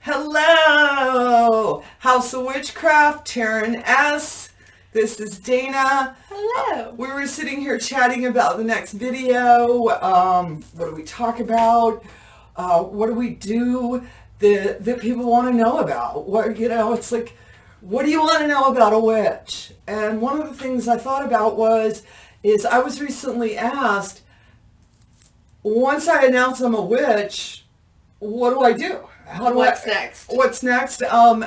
Hello! House of Witchcraft, Taren S. This is Dana. Hello. We were sitting here chatting about the next video. What do we talk about? What do we do that people want to know about? It's like, what do you want to know about a witch? And one of the things I thought about is I was recently asked, once I announce I'm a witch, what do I do? What's next? What's next? How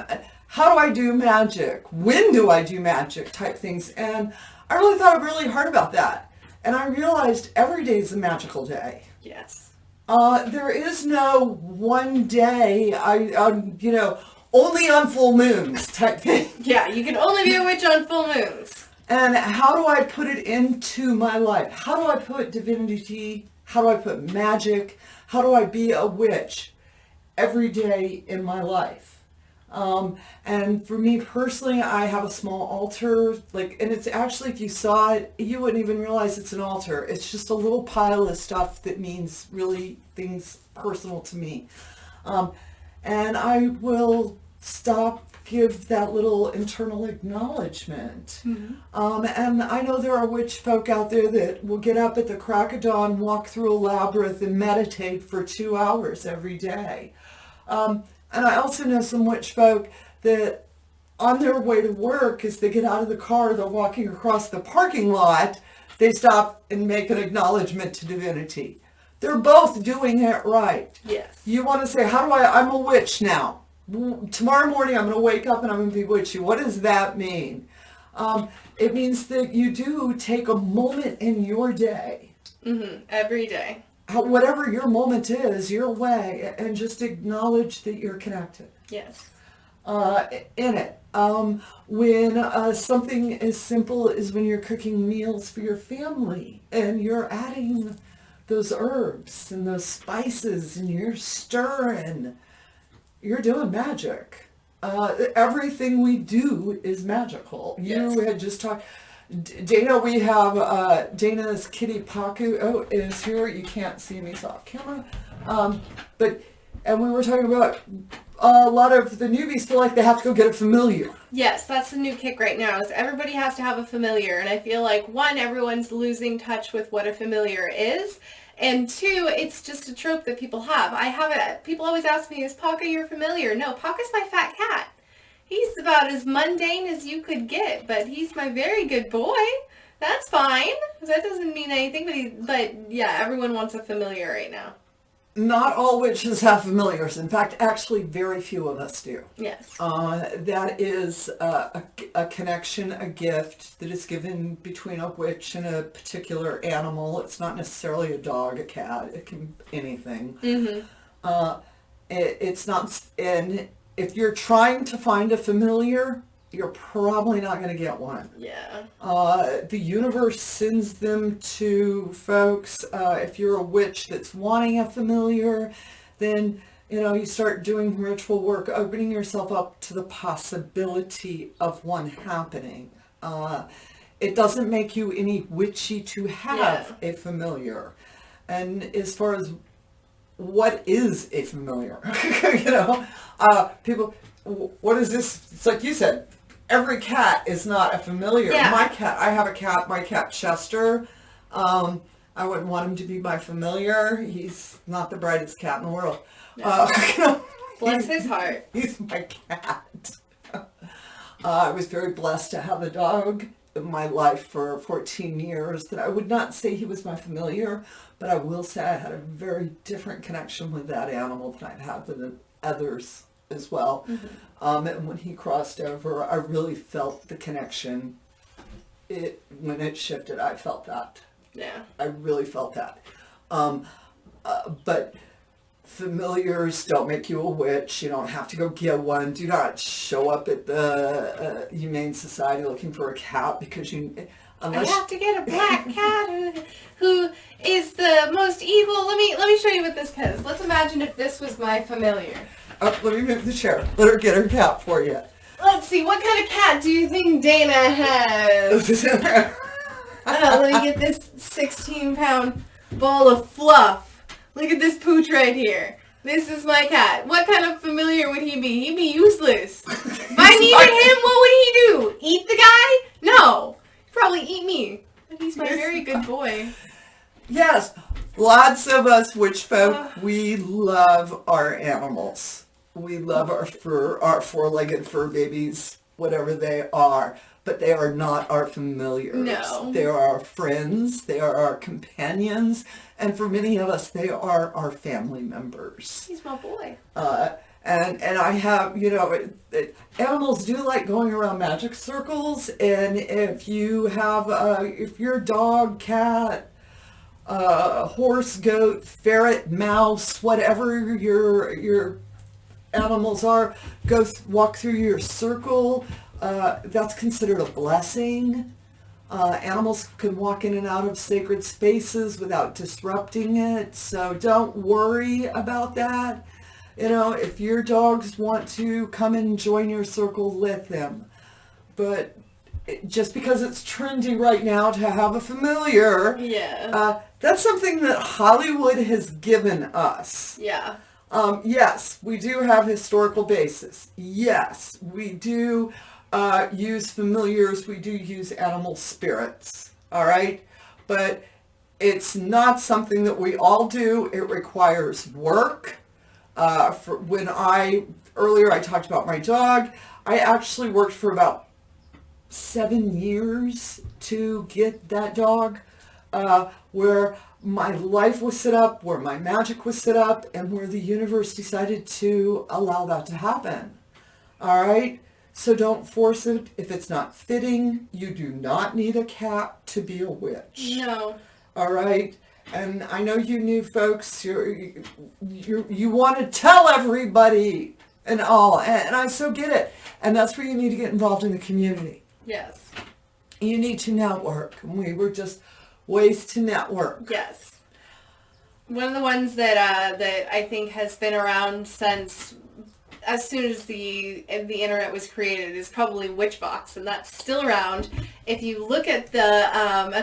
do I do magic? When do I do magic type things? And I really thought really hard about that. And I realized every day is a magical day. Yes. There is no one day, only on full moons type thing. Yeah, you can only be a witch on full moons. And how do I put it into my life? How do I put divinity? How do I put magic? How do I be a witch every day in my life? And for me personally, I have a small altar, and it's actually, if you saw it, you wouldn't even realize it's an altar. It's just a little pile of stuff that means really things personal to me. And I will give that little internal acknowledgement. Mm-hmm. And I know there are witch folk out there that will get up at the crack of dawn, walk through a labyrinth and meditate for 2 hours every day. And I also know some witch folk that on their way to work, as they get out of the car, they're walking across the parking lot, they stop and make an acknowledgement to divinity. They're both doing it right. Yes. You want to say, I'm a witch now. Tomorrow morning I'm going to wake up and I'm going to be witchy. What does that mean? It means that you do take a moment in your day. Mm-hmm. Every day. Whatever your moment is, your way, and just acknowledge that you're connected. Yes. In it. When something as simple as when you're cooking meals for your family and you're adding those herbs and those spices and you're stirring, you're doing magic. Everything we do is magical. Yes. You had just talked... Dana, we have Dana's kitty Paku is here. You can't see me, off camera. And we were talking about a lot of the newbies feel like they have to go get a familiar. Yes, that's the new kick right now, is everybody has to have a familiar. And I feel like, one, everyone's losing touch with what a familiar is. And two, it's just a trope that people have. People always ask me, is Paka your familiar? No, Paka's my fat cat. He's about as mundane as you could get, but he's my very good boy. That's fine. That doesn't mean anything, but yeah, everyone wants a familiar right now. Not all witches have familiars. In fact, actually, very few of us do. Yes. That is a connection, a gift that is given between a witch and a particular animal. It's not necessarily a dog, a cat. It can be anything. Mm-hmm. It's not... And if you're trying to find a familiar, you're probably not going to get one. Yeah. The universe sends them to folks. If you're a witch that's wanting a familiar, then, you start doing ritual work, opening yourself up to the possibility of one happening. It doesn't make you any witchy to have a familiar. And as far as what is a familiar? People, what is this? It's like you said, every cat is not a familiar. Yeah. I have a cat, my cat Chester. I wouldn't want him to be my familiar. He's not the brightest cat in the world. Bless his heart. He's my cat. I was very blessed to have a dog in my life for 14 years. That I would not say he was my familiar, but I will say I had a very different connection with that animal than I've had with others as well. Mm-hmm. And when he crossed over, I really felt the connection. When it shifted, I felt that. Yeah. I really felt that. But familiars don't make you a witch. You don't have to go get one. Do not show up at the Humane Society looking for a cat because I have to get a black cat who is the most evil. Let me show you what this is. Let's imagine if this was my familiar. Let me move the chair. Let her get her cat for you. Let's see, what kind of cat do you think Dana has? Let me get this 16-pound ball of fluff. Look at this pooch right here. This is my cat. What kind of familiar would he be? He'd be useless. If I needed him, what would he do? Eat the guy? No. He'd probably eat me. But he's my very good boy. Yes. Lots of us witch folk, we love our animals. We love our fur, our four-legged fur babies, whatever they are. But they are not our familiars. No. They are our friends. They are our companions. And for many of us, they are our family members. He's my boy. And I have, animals do like going around magic circles. And if you have, if your dog, cat, horse, goat, ferret, mouse, whatever your animals are, walk through your circle. That's considered a blessing. Animals can walk in and out of sacred spaces without disrupting it. So don't worry about that. If your dogs want to come and join your circle, let them. But just because it's trendy right now to have a familiar, that's something that Hollywood has given us. Yeah. Yes, we do have historical basis. Yes, we do use familiars. We do use animal spirits. All right. But it's not something that we all do. It requires work. Earlier I talked about my dog. I actually worked for about 7 years to get that dog, where my life was set up, where my magic was set up, and where the universe decided to allow that to happen. All right? So don't force it. If it's not fitting, you do not need a cat to be a witch. No. All right? And I know you new folks, you want to tell everybody and all, and I so get it. And that's where you need to get involved in the community. Yes. You need to network. We were just ways to network. Yes. One of the ones that I think has been around since as soon as the internet was created is probably Witchbox, and that's still around. If you look at the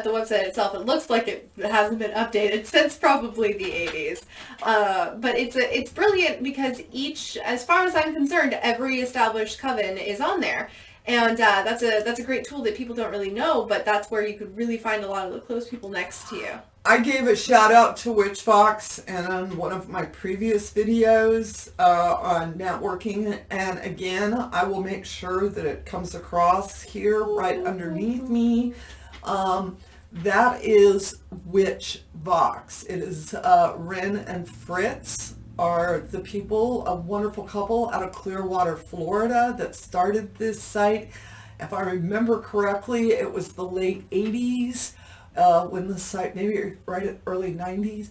website itself, it looks like it hasn't been updated since probably the 80s. But it's brilliant because as far as I'm concerned, every established coven is on there. And that's a great tool that people don't really know, but that's where you could really find a lot of the close people next to you. I gave a shout out to Witchbox in one of my previous videos on networking, and again, I will make sure that it comes across here right underneath me. That is Witchbox. It is Ren and Fritz are the people, a wonderful couple out of Clearwater, Florida, that started this site. If I remember correctly, it was the late 80s. When the site, maybe right at early 90s,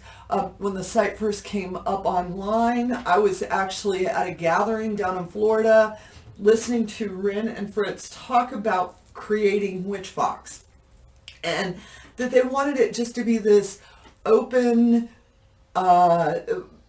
when the site first came up online. I was actually at a gathering down in Florida listening to Ren and Fritz talk about creating Witchbox, and that they wanted it just to be this open,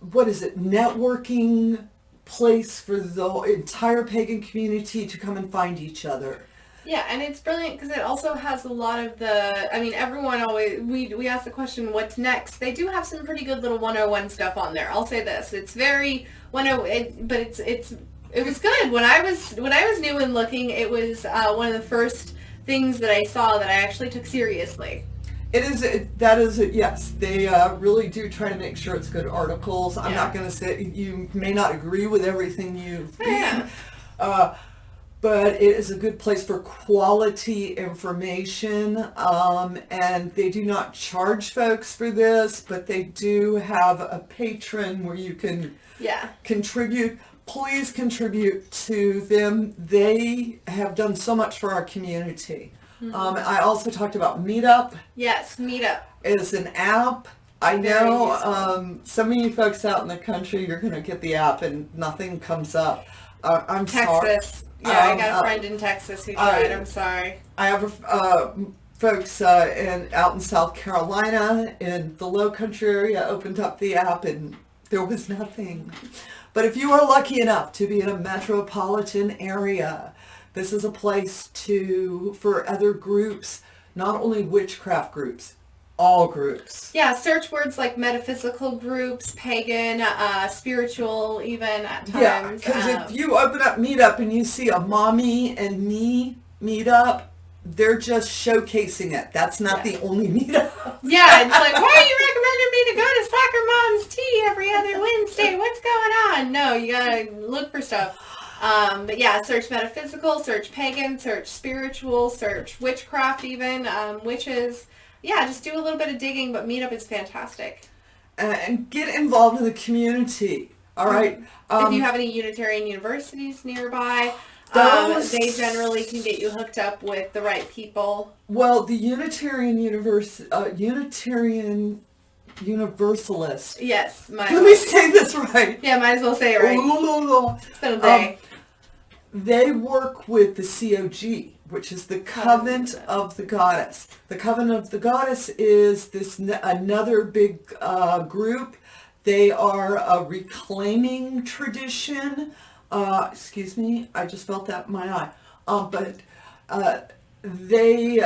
networking place for the entire pagan community to come and find each other. Yeah, and it's brilliant because it also has a lot of everyone always, we ask the question, what's next? They do have some pretty good little 101 stuff on there. I'll say this. It's very, but it was good. When I was new and looking, it was one of the first things that I saw that I actually took seriously. Yes. They really do try to make sure it's good articles. I'm not going to say, you may not agree with everything you read. But it is a good place for quality information, and they do not charge folks for this, but they do have a patron where you can contribute. Please contribute to them. They have done so much for our community. Mm-hmm. I also talked about Meetup. Yes, Meetup. It's an app. I know some of you folks out in the country, you're going to get the app and nothing comes up. I'm Texas. sorry. Yeah, I got a friend in Texas who tried. I'm sorry. I have folks out in South Carolina in the Low Country area opened up the app and there was nothing. But if you are lucky enough to be in a metropolitan area, this is a place for other groups, not only witchcraft groups, all groups. Yeah, search words like metaphysical groups, pagan, spiritual even at times. Yeah, because if you open up Meetup and you see a mommy and me Meetup, they're just showcasing it. That's not the only Meetup. Yeah, it's like, why are you recommending me to go to Soccer Mom's Tea every other Wednesday? What's going on? No, you gotta look for stuff. But yeah, search metaphysical, search pagan, search spiritual, search witchcraft even, witches. Yeah, just do a little bit of digging, but Meetup is fantastic. And get involved in the community, all right? If you have any Unitarian universities nearby, they generally can get you hooked up with the right people. Well, the Unitarian Universalist. Yes. Let me say this right. Yeah, might as well say it right. It's been a day. They work with the COG, which is the Coven of the Goddess. The Coven of the Goddess is another big group. They are a reclaiming tradition. Excuse me, I just felt that in my eye. But they,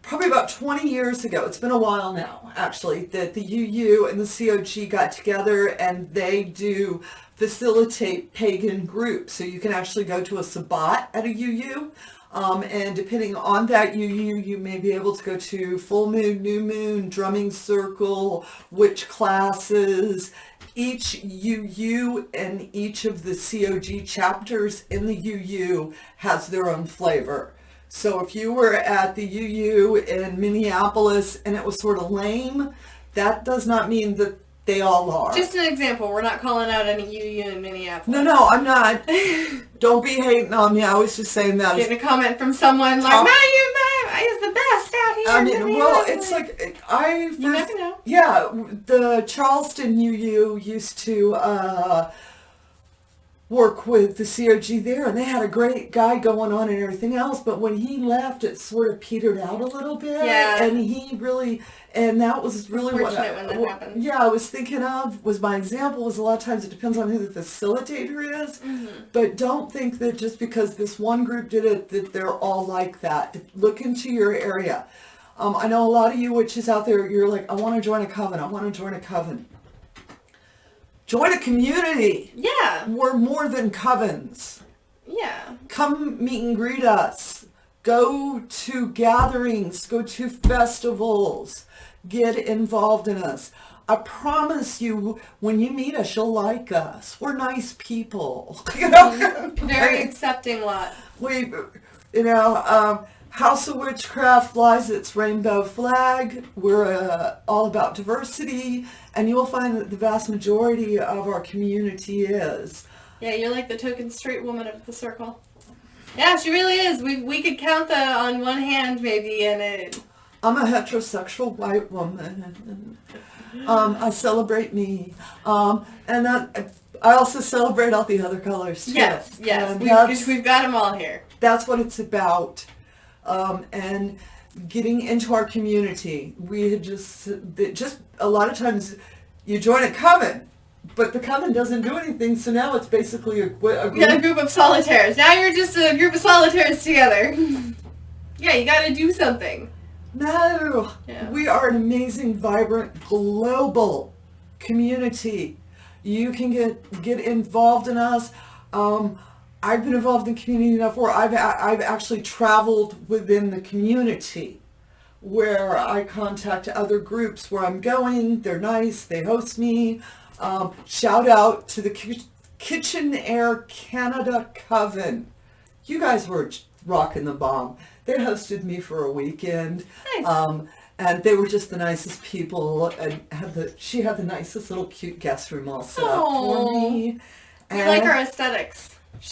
probably about 20 years ago, it's been a while now, actually, that the UU and the COG got together and they do facilitate pagan groups. So you can actually go to a Sabbat at a UU. And depending on that UU, you may be able to go to full moon, new moon, drumming circle, witch classes. Each UU and each of the COG chapters in the UU has their own flavor. So if you were at the UU in Minneapolis and it was sort of lame, that does not mean that they all are. Just an example. We're not calling out any UU in Minneapolis. No, I'm not. Don't be hating on me. I was just saying that. Getting a comment from someone like, "Man, is the best out here." I mean, well, it's like you never know. Yeah, the Charleston UU used to work with the COG there, and they had a great guy going on and everything else. But when he left, it sort of petered out a little bit. Yeah. And he really, and that was really when that happened. Yeah, I was thinking of, was my example, was a lot of times it depends on who the facilitator is. Mm-hmm. But don't think that just because this one group did it, that they're all like that. Look into your area. I know a lot of you witches out there, you're like, I want to join a coven. I want to join a coven. Join a community. Yeah. We're more than covens. Yeah. Come meet and greet us. Go to gatherings. Go to festivals. Get involved in us. I promise you, when you meet us, you'll like us. We're nice people. You know? Very accepting lot. House of Witchcraft flies its rainbow flag. We're all about diversity, and you will find that the vast majority of our community is. Yeah, you're like the token straight woman of the circle. Yeah, she really is. We could count that on one hand, maybe, and it. I'm a heterosexual white woman. I celebrate me, and I also celebrate all the other colors too. Yes, we've got them all here. That's what it's about. And getting into our community, we had just a lot of times you join a coven, but the coven doesn't do anything, so now it's basically a group of solitaires. Now you're just a group of solitaires together. Yeah, you gotta do something. No, We are an amazing, vibrant, global community. You can get involved in us. I've been involved in community enough where I've actually traveled within the community, where I contact other groups where I'm going. They're nice. They host me. Shout out to the Kitchen Air Canada Coven. You guys were rocking the bomb. They hosted me for a weekend. Nice. And they were just the nicest people. And she had the nicest little cute guest room all set up for me. We like our aesthetics.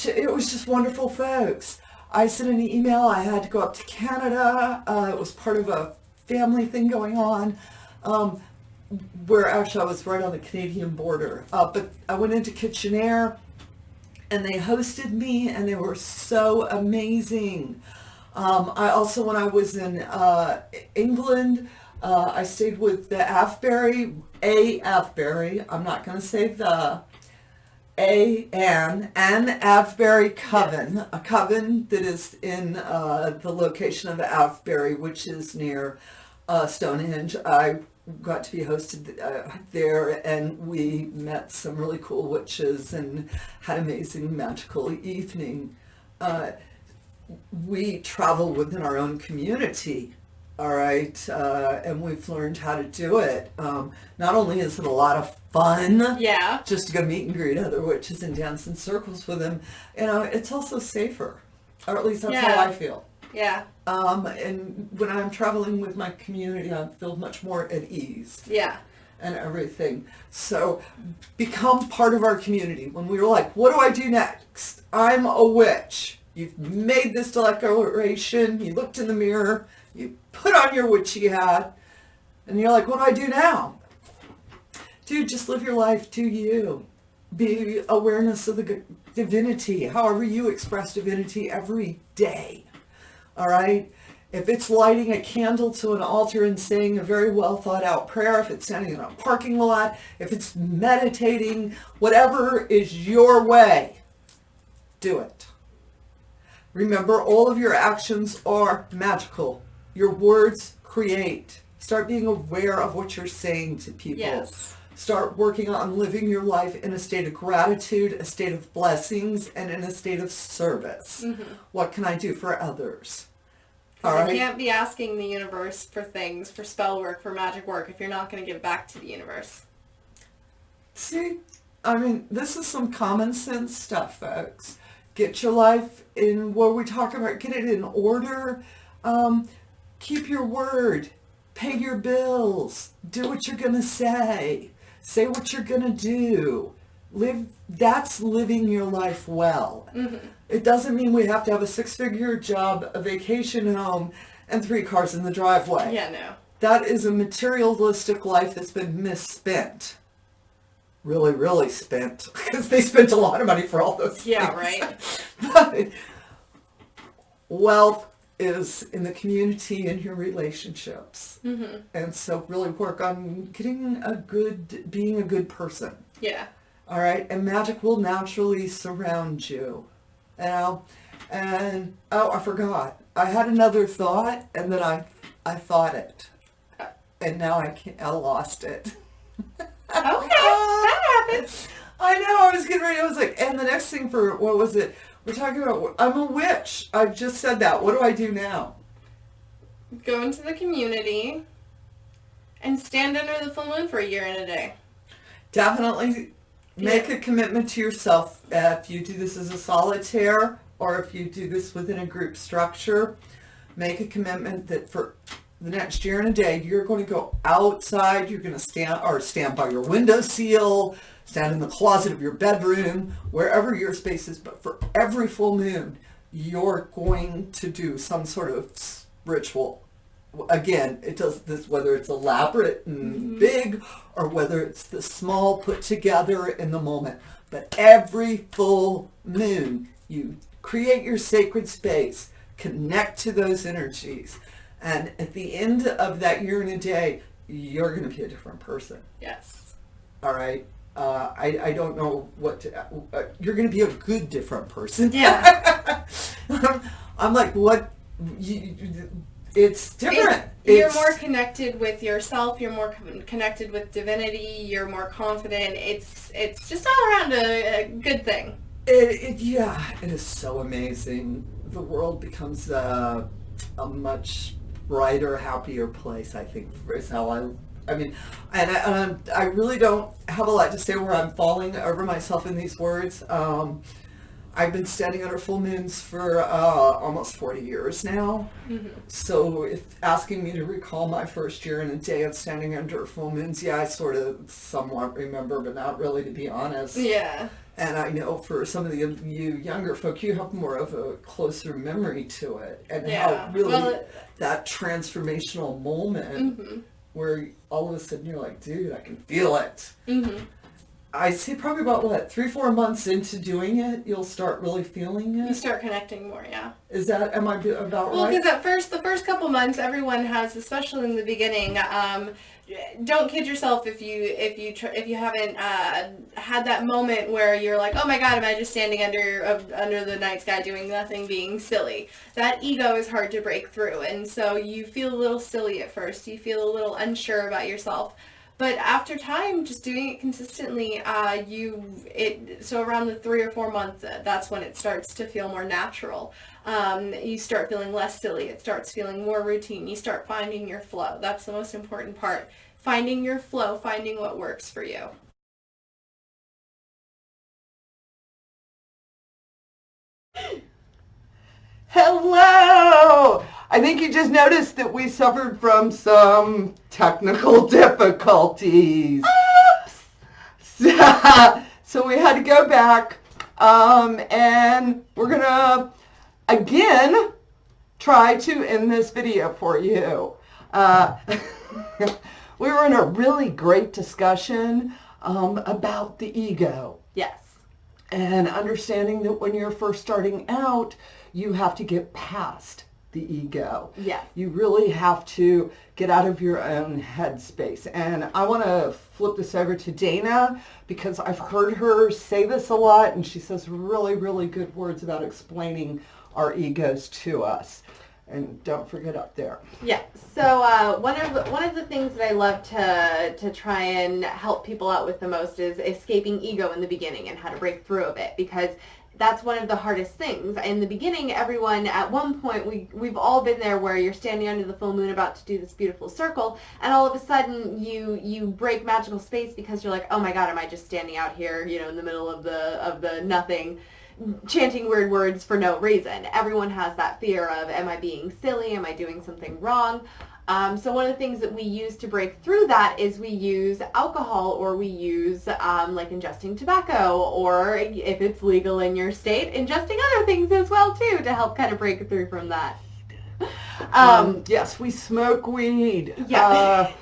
It was just wonderful folks. I sent an email. I had to go up to Canada. It was part of a family thing going on, where actually I was right on the Canadian border. But I went into Kitchener, and they hosted me, and they were so amazing. I also, when I was in England, I stayed with the Avebury. I'm not going to say the... An Avebury Coven, a coven that is in the location of Avebury, which is near Stonehenge. I got to be hosted there, and we met some really cool witches and had an amazing magical evening. We travel within our own community, all right, and we've learned how to do it. Not only is it a lot of fun, Yeah. just to go meet and greet other witches and dance in circles with them, it's also safer, or at least that's how I feel. Yeah. And when I'm traveling with my community, I feel much more at ease. Yeah. And everything. So become part of our community. When we were like, what do I do next? I'm a witch. You've made this declaration. You looked in the mirror. You put on your witchy hat. And you're like, what do I do now? Dude, just live your life. Do you. Be awareness of the divinity. However you express divinity every day. All right? If it's lighting a candle to an altar and saying a very well thought out prayer, if it's standing in a parking lot, if it's meditating, whatever is your way, do it. Remember, all of your actions are magical. Your words create. Start being aware of what you're saying to people. Yes. Start working on living your life in a state of gratitude, a state of blessings, and in a state of service. Mm-hmm. What can I do for others? All right. You can't be asking the universe for things, for spell work, for magic work, if you're not going to give back to the universe. See, I mean, this is some common sense stuff, folks. Get your life in what we talk about. Get it in order. Keep your word. Pay your bills. Do what you're going to say. Say what you're going to do. That's living your life well. Mm-hmm. It doesn't mean we have to have a 6-figure job, a vacation home, and 3 cars in the driveway. Yeah, no. That is a materialistic life that's been misspent. Really, really spent. Because they spent a lot of money for all those things. Yeah, right. But wealth is in the community and your relationships. Mm-hmm. And so really work on being a good person. Yeah. All right. And magic will naturally surround you. And I forgot. I had another thought, and then I thought it. And now I lost it. Okay. That happens. I know. I was getting ready. I was like, and the next thing what was it? We're talking about, I'm a witch. I've just said that. What do I do now? Go into the community and stand under the full moon for a year and a day. Definitely make a commitment to yourself. If you do this as a solitaire or if you do this within a group structure, make a commitment that for the next year and a day, you're going to go outside. You're going to stand by your windowsill, stand in the closet of your bedroom, wherever your space is. But for every full moon, you're going to do some sort of ritual. Again, it does this whether it's elaborate and big or whether it's the small put together in the moment. But every full moon, you create your sacred space, connect to those energies. And at the end of that year and a day, you're going to be a different person. Yes. All right. I don't know what to... you're going to be a good different person. Yeah. I'm like, what... it's different. You're more connected with yourself. You're more connected with divinity. You're more confident. It's just all around a good thing. It is so amazing. The world becomes a much brighter, happier place, I think, is how I mean, and I really don't have a lot to say where I'm falling over myself in these words. I've been standing under full moons for almost 40 years now. Mm-hmm. So if asking me to recall my first year and a day of standing under full moons, I sort of somewhat remember, but not really, to be honest. Yeah. And I know for some of you younger folk, you have more of a closer memory to it. And how really that transformational moment where all of a sudden you're like, dude, I can feel it. Mm-hmm. I see probably about, 3-4 months into doing it, you'll start really feeling You it. start connecting more, yeah. Am I about Well, right? because the first couple months, everyone has, especially in the beginning. Don't kid yourself if you haven't had that moment where you're like, oh my God, am I just standing under the night sky doing nothing, being silly? That ego is hard to break through, and so you feel a little silly at first. You feel a little unsure about yourself. But after time, just doing it consistently, so around the 3 or 4 months, that's when it starts to feel more natural. You start feeling less silly. It starts feeling more routine. You start finding your flow. That's the most important part. Finding your flow, finding what works for you. Hello! I think you just noticed that we suffered from some technical difficulties. Oops! So we had to go back, and we're going to, again, try to end this video for you. We were in a really great discussion about the ego. Yes. And understanding that when you're first starting out, you have to get past the ego. Yes. You really have to get out of your own headspace. And I want to flip this over to Dana because I've heard her say this a lot, and she says really, really good words about explaining our egos to us. And don't forget up there. Yeah. So one of the things that I love to try and help people out with the most is escaping ego in the beginning and how to break through of it, because that's one of the hardest things. In the beginning, everyone, at one point, we've all been there where you're standing under the full moon about to do this beautiful circle, and all of a sudden you break magical space because you're like, oh my God, am I just standing out here, in the middle of the nothing, chanting weird words for no reason. Everyone has that fear of, am I being silly? Am I doing something wrong? So one of the things that we use to break through that is we use alcohol, or we use like ingesting tobacco, or if it's legal in your state, ingesting other things as well too, to help kind of break through from that. Yes, we smoke weed. Yeah.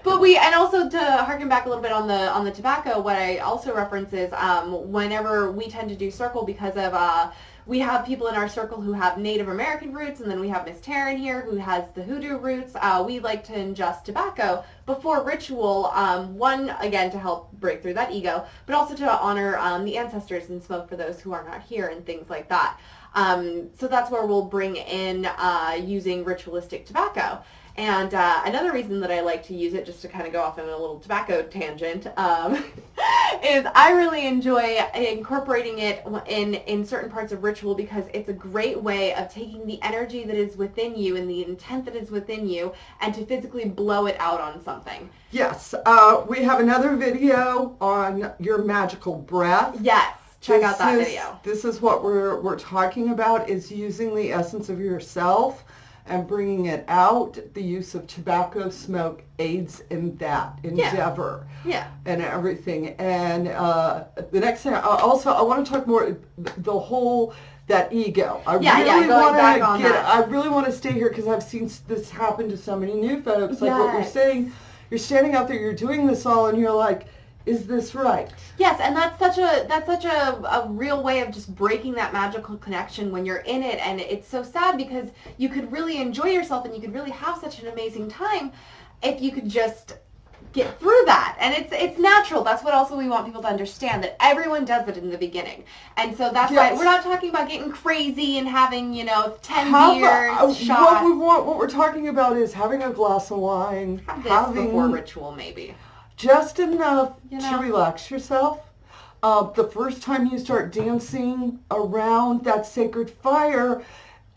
But and also to harken back a little bit on the tobacco, what I also reference is whenever we tend to do circle, because of we have people in our circle who have Native American roots, and then we have Miss Taren here who has the hoodoo roots. We like to ingest tobacco before ritual, one, again, to help break through that ego, but also to honor the ancestors and smoke for those who are not here and things like that. So that's where we'll bring in using ritualistic tobacco. And another reason that I like to use it, just to kind of go off on a little tobacco tangent, is I really enjoy incorporating it in certain parts of ritual, because it's a great way of taking the energy that is within you and the intent that is within you and to physically blow it out on something. Yes, we have another video on your magical breath. Yes. Check out that video. This is what we're talking about, is using the essence of yourself and bringing it out. The use of tobacco smoke aids in that endeavor. Yeah. And everything. And the next thing, I want to talk more the whole that ego. I really want to stay here because I've seen this happen to so many new folks. Like what you're saying, you're standing out there, you're doing this all, and you're like, is this right? Yes, and that's such a real way of just breaking that magical connection when you're in it, and it's so sad because you could really enjoy yourself and you could really have such an amazing time if you could just get through that. And it's natural. That's what also we want people to understand, that everyone does it in the beginning. And so that's why we're not talking about getting crazy and having, 10 beers, shots. What we're talking about is having a glass of wine, having before ritual maybe. Just enough to relax yourself. The first time you start dancing around that sacred fire,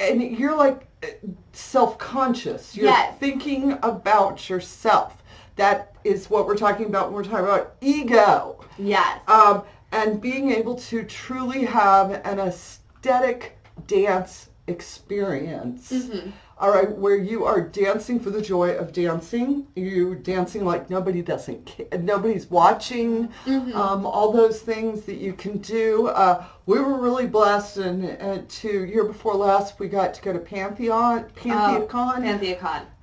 and you're like self-conscious. You're thinking about yourself. That is what we're talking about when we're talking about ego. Yes. And being able to truly have an aesthetic dance experience. Mm-hmm. All right, where you are dancing for the joy of dancing. You're dancing like nobody's watching. Mm-hmm. All those things that you can do. we were really blessed, and to year before last, we got to go to Pantheon, Pantheon.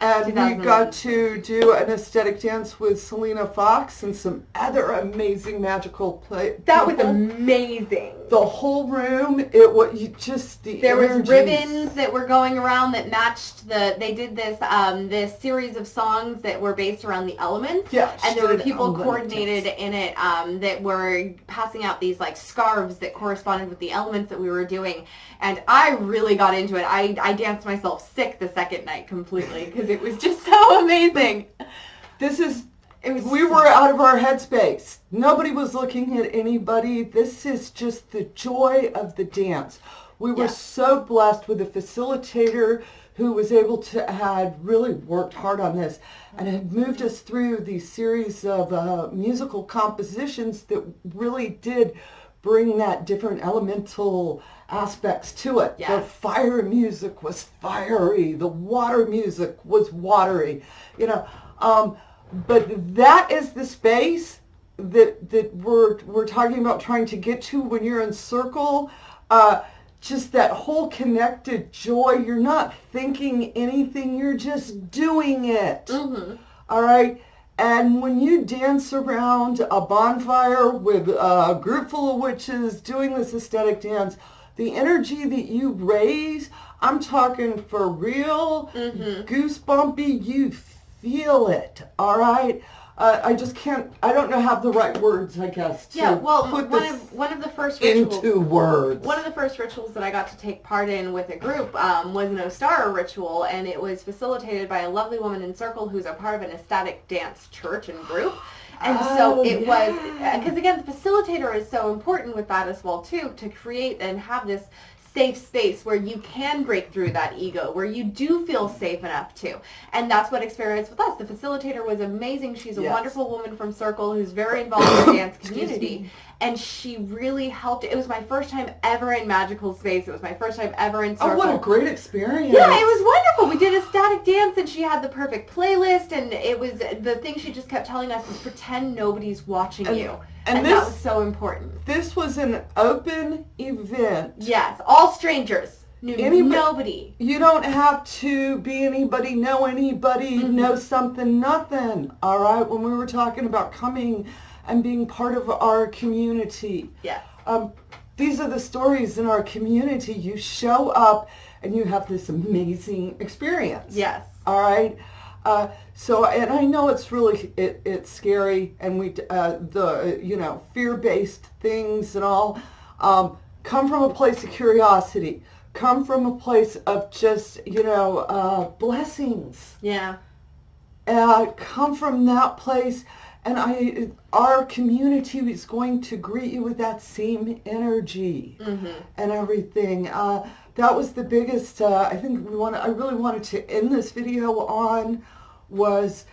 and we got to do an aesthetic dance with Selena Fox and some other amazing magical play. That was amazing. The whole room, it was There was ribbons that were going around that matched they did this series of songs that were based around the elements. Yeah, and there were people coordinated in it that were passing out these like scarves that corresponded with the elements that we were doing. And I really got into it. I danced myself sick the second night completely because it was just so amazing. We were out of our headspace. Nobody was looking at anybody. This is just the joy of the dance. We were so blessed with a facilitator who was able to had really worked hard on this and had moved us through these series of musical compositions that really did bring that different elemental aspects to it. Yes. The fire music was fiery. The water music was watery. But that is the space that we're talking about trying to get to when you're in circle. Just that whole connected joy. You're not thinking anything. You're just doing it. Mm-hmm. All right? And when you dance around a bonfire with a group full of witches doing this aesthetic dance, the energy that you raise, I'm talking for real, goosebumpy, you feel it, all right? I just can't, I don't know how the right words, I guess, to put one of the first rituals, into words. One of the first rituals that I got to take part in with a group was an Ostara ritual, and it was facilitated by a lovely woman in Circle who's a part of an ecstatic dance church and group. And so it was, because again, the facilitator is so important with that as well, too, to create and have this safe space where you can break through that ego, where you do feel safe enough to. And that's what experienced with us. The facilitator was amazing. She's a wonderful woman from Circle who's very involved in the dance community. And she really helped. It was my first time ever in magical space. It was my first time ever in Circle. Oh, what a great experience. Yeah, it was wonderful. We did a static dance and she had the perfect playlist, and it was, the thing she just kept telling us is pretend nobody's watching you. And that was so important. This was an open event. Yes, all strangers. Nobody. You don't have to be anybody, know something, nothing. All right? When we were talking about coming and being part of our community. Yeah. These are the stories in our community. You show up and you have this amazing experience. Yes. All right? So, and I know it's really, it's scary, and fear-based things and all, come from a place of curiosity, come from a place of just, blessings. Yeah. Come from that place, and our community is going to greet you with that same energy and everything. That was the biggest, I really wanted to end this video on was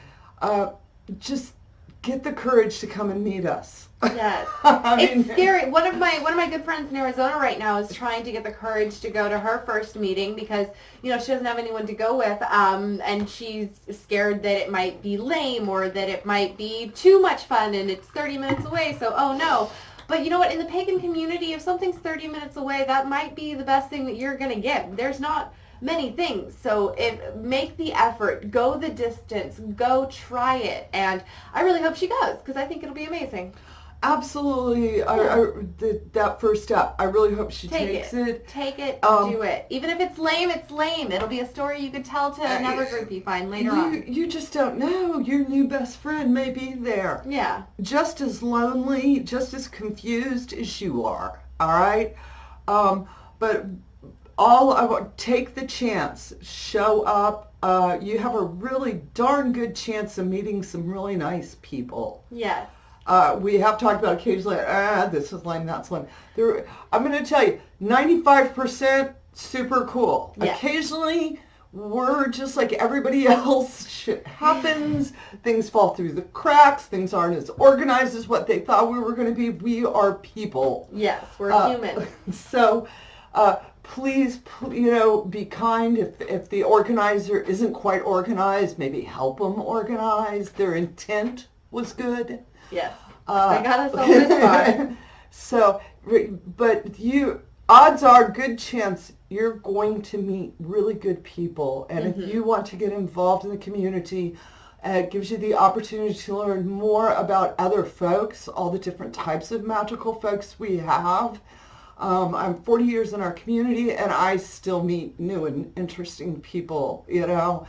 just get the courage to come and meet us. Yes. It's scary. One of my good friends in Arizona right now is trying to get the courage to go to her first meeting because, she doesn't have anyone to go with, and she's scared that it might be lame or that it might be too much fun and it's 30 minutes away, so oh no. But you know what? In the pagan community, if something's 30 minutes away, that might be the best thing that you're going to get. There's not many things. So make the effort, go the distance, go try it. And I really hope she goes because I think it'll be amazing. Absolutely. That first step, I really hope she takes it. Take it, do it. Even if it's lame, it's lame. It'll be a story you could tell to another group you find later on. You just don't know. Your new best friend may be there. Yeah. Just as lonely, just as confused as you are. All right? But take the chance. Show up. You have a really darn good chance of meeting some really nice people. Yes. We have talked about occasionally, this is lame, that's lame. I'm going to tell you, 95% super cool. Yes. Occasionally, we're just like everybody else. Shit happens. Things fall through the cracks. Things aren't as organized as what they thought we were going to be. We are people. Yes, we're human. So, please, be kind. If the organizer isn't quite organized, maybe help them organize. Their intent was good. Yes, they got us all this far. So But odds are, good chance you're going to meet really good people. And if you want to get involved in the community, it gives you the opportunity to learn more about other folks, all the different types of magical folks we have. I'm 40 years in our community, and I still meet new and interesting people, you know.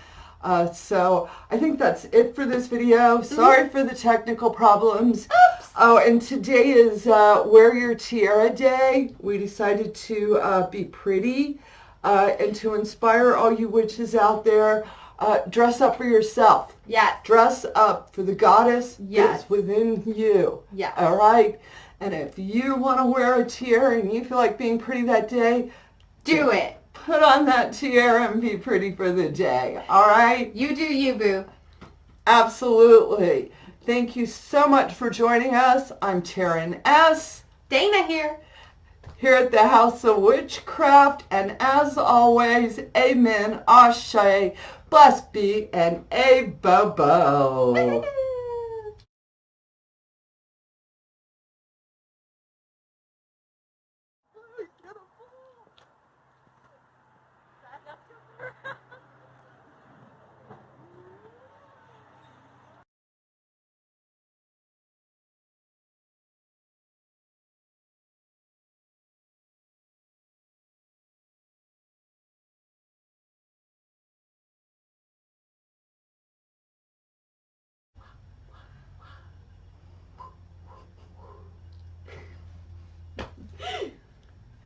So I think that's it for this video. Sorry for the technical problems. Oops. Oh, and today is Wear Your Tiara Day. We decided to be pretty and to inspire all you witches out there. Dress up for yourself. Yes. Dress up for the goddess Yes. that's within you. Yes. All right? And if you want to wear a tiara and you feel like being pretty that day, Do it. put on that tiara and be pretty for the day. All right? You do you, boo. Absolutely. Thank you so much for joining us. I'm Taren S. Dana here. Here at the House of Witchcraft. And as always, amen, ashe, blessed be, and a bobo.